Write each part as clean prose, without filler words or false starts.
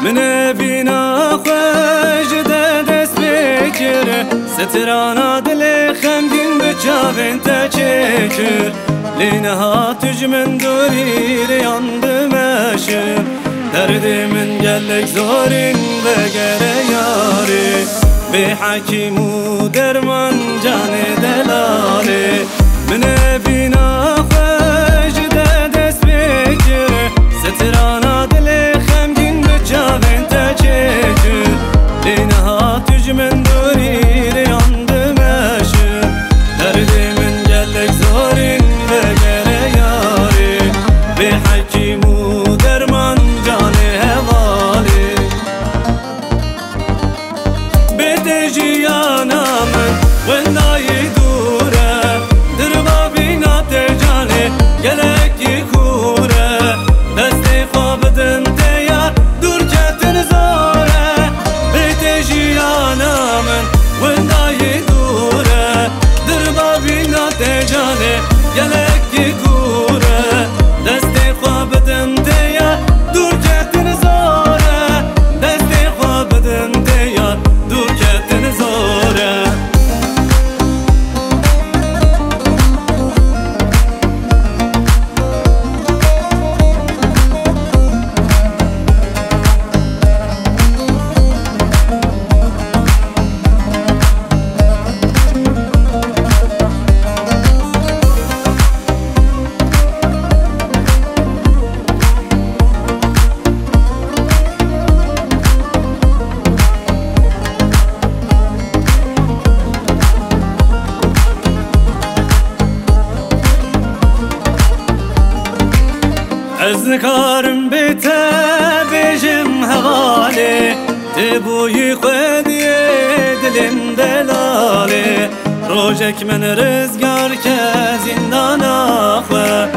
من بینا خوش دست بکر سترانا دل خمگین بچاوین تا چکر لینها تج من دوری ریاندم اشر درد من گلک زورین بگره یاری به حکیم و درمان جان دلاله من بینا خوش دست بکر سترانا دل خمگین بچاوین تا چکر لینها تج من دوری ریاندم اشر درد من گلک زورین بگره یاری به حکیم و درمان جان هوالی به جیانا من وندای دوره دربا بینا تجانه گلکی کوره دستی خواب دن تیا دور کتن زاره به جیانا من وندای دوره دربا بینا تجانه گلکی کوره دستی خواب دن تیا دور کتن زاره دستی خواب دن تیا دور کتن زاره از نکارم بیته بیجم حواله تبوی خودی دلم دلاله روجک من رزگار که زندان آخوه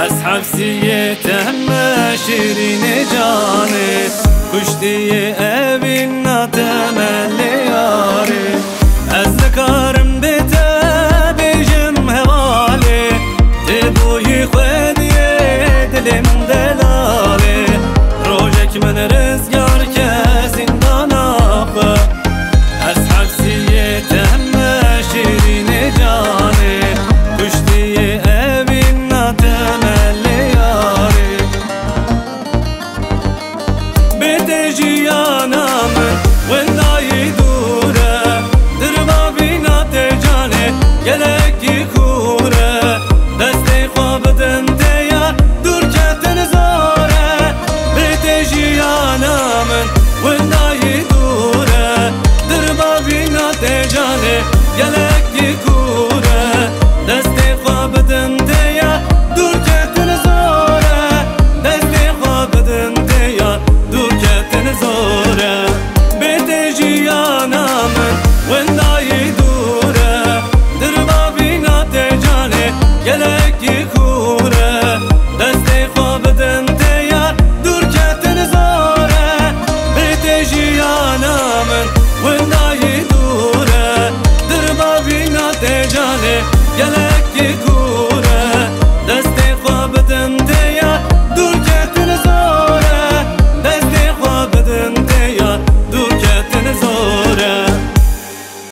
از حبسیت همه شیرین جانه کشتی اوین ناتمل یاره از نکارم بیته بیجم حواله تبوی خودی دلم دلاله روجک من رزگار که زندان آخوه از حبسیت همه شیرین جانه کشتی اوین ناتمل یاری به جیانا من وندای دوره دربا بینا تجانه گلکی کوره دستی خواب دن تیا دور کتن زاره به جیانا من وندای دوره دربا بینا تجانه گلک